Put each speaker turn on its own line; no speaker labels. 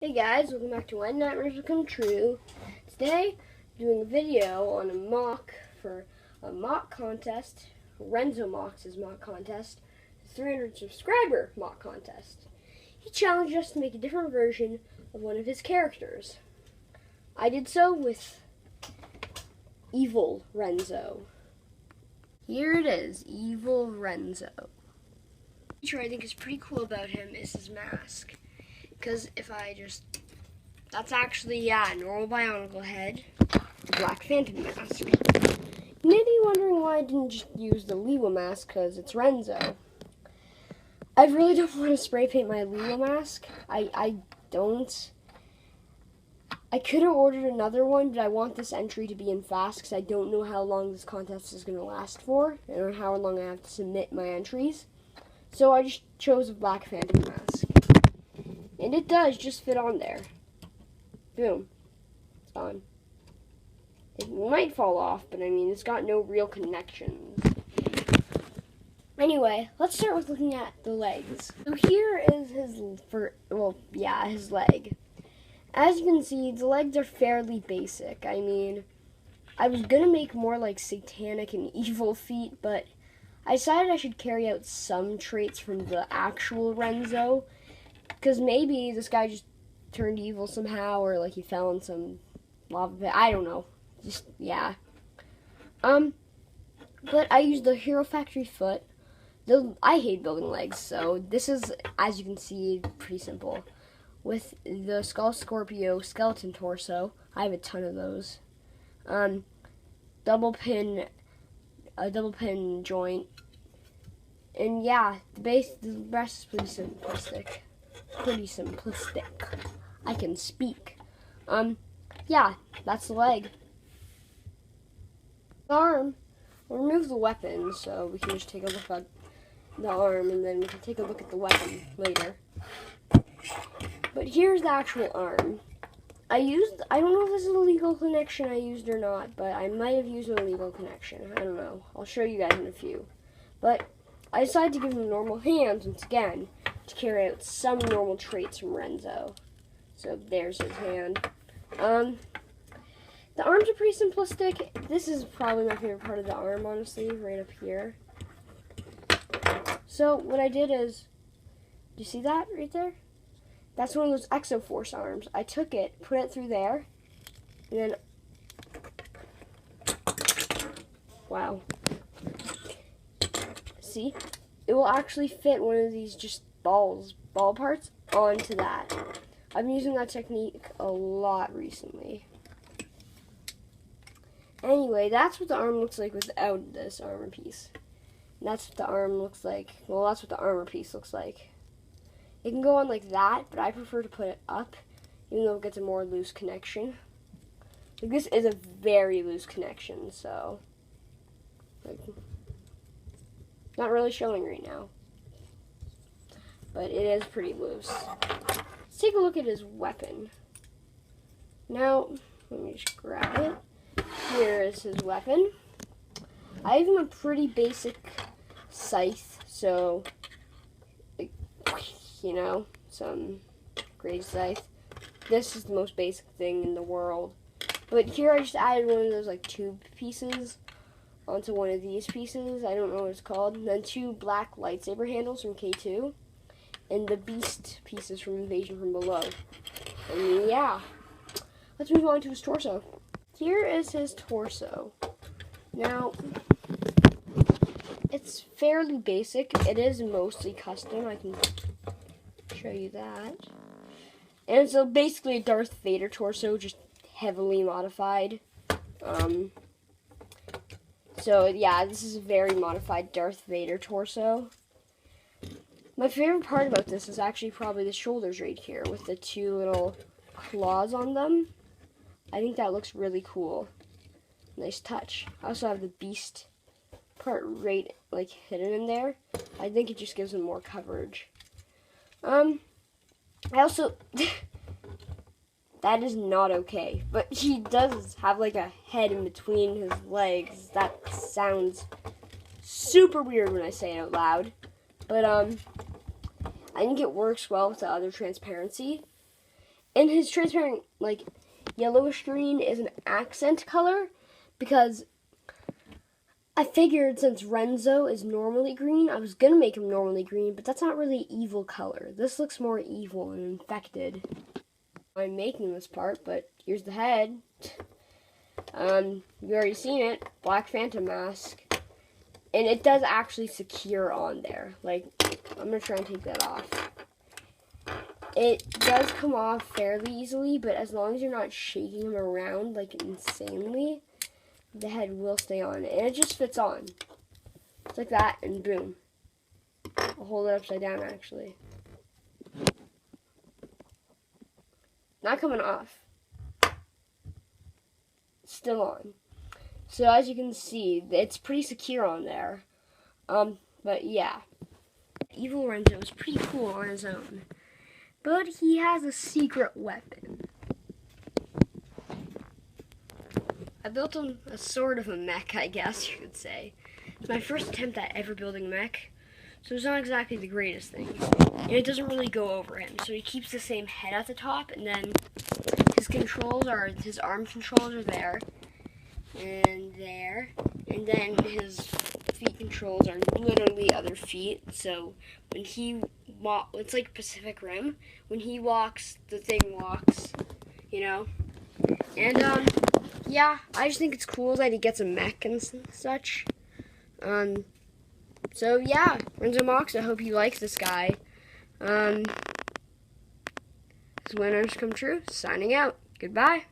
Hey guys, welcome back to When Nightmares Become True. Today, I'm doing a video on a mock for a mock contest, Renzo Mocs' mock contest, 300 subscriber mock contest. He challenged us to make a different version of one of his characters. I did so with Evil Renzo. Here it is, Evil Renzo. The feature I think is pretty cool about him is his mask. Because if I that's actually, a normal Bionicle head, the Black Phantom mask. You may be wondering why I didn't just use the Lewa mask, because it's Renzo. I really don't want to spray paint my Lewa mask. I don't. I could have ordered another one, but I want this entry to be in fast, because I don't know how long this contest is going to last for, and how long I have to submit my entries. So I just chose a Black Phantom mask. And it does just fit on there. Boom. It's on. It might fall off, but I mean, it's got no real connections. Anyway, let's start with looking at the legs. So here is his leg. As you can see, the legs are fairly basic. I mean, I was gonna make more like satanic and evil feet, but I decided I should carry out some traits from the actual Renzo. Because maybe this guy just turned evil somehow, or like he fell in some lava pit. I don't know. Yeah. But I used the Hero Factory foot. I hate building legs, so this is, as you can see, pretty simple. With the Skull Scorpio skeleton torso, I have a ton of those. A double pin joint, and yeah, the rest is pretty simplistic. I can speak. Yeah, that's the leg. The arm, we'll remove the weapon, so we can just take a look at the arm, and then we can take a look at the weapon later. But here's the actual arm. I don't know if this is a legal connection I used or not, but I might have used an illegal connection. I don't know. I'll show you guys in a few. But I decided to give him normal hands once again, to carry out some normal traits from Renzo. So there's his hand. The arms are pretty simplistic. This is probably my favorite part of the arm, honestly, right up here. So what I did is, do you see that right there? That's one of those Exoforce arms. I took it, put it through there, and then, wow. See? It will actually fit one of these just ball parts onto that. I've been using that technique a lot recently. Anyway, that's what the arm looks like without this armor piece. And that's what the arm looks like. Well, that's what the armor piece looks like. It can go on like that, but I prefer to put it up, even though it gets a more loose connection. Like, this is a very loose connection, so like, not really showing right now, but it is pretty loose. Let's take a look at his weapon. Now, let me just grab it. Here is his weapon. I have him a pretty basic scythe, so, you know, some great scythe. This is the most basic thing in the world. But here I just added one of those like tube pieces onto one of these pieces. I don't know what it's called. And then 2 black lightsaber handles from K2. And the beast pieces from Invasion from Below. And yeah. Let's move on to his torso. Here is his torso. Now, it's fairly basic. It is mostly custom. I can show you that. And so basically a Darth Vader torso, just heavily modified. So yeah, this is a very modified Darth Vader torso. My favorite part about this is actually probably the shoulders right here with the 2 little claws on them. I think that looks really cool. Nice touch. I also have the beast part right like hidden in there. I think it just gives him more coverage. I also that is not okay, but he does have like a head in between his legs. That sounds super weird when I say it out loud, but I think it works well with the other transparency. And his transparent, like, yellowish green is an accent color because I figured since Renzo is normally green, I was going to make him normally green, but that's not really evil color. This looks more evil and infected. I'm making this part, but here's the head. You already seen it, Black Phantom mask. And it does actually secure on there. Like, I'm going to try and take that off. It does come off fairly easily, but as long as you're not shaking him around, like, insanely, the head will stay on. And it just fits on. It's like that, and boom. I'll hold it upside down, actually. Not coming off. Still on. So as you can see, it's pretty secure on there. But yeah. Evil Renzo is pretty cool on his own. But he has a secret weapon. I built him a sort of a mech, I guess you could say. It's my first attempt at ever building a mech, so it's not exactly the greatest thing. And it doesn't really go over him, so he keeps the same head at the top, and then his arm controls are there, and there, and then his feet controls are literally other feet, so when he walks, it's like Pacific Rim, when he walks, the thing walks, you know, and, yeah, I just think it's cool that he gets a mech and such. So yeah, Renzo Mocs, I hope you like this guy. His winners come true. Signing out. Goodbye.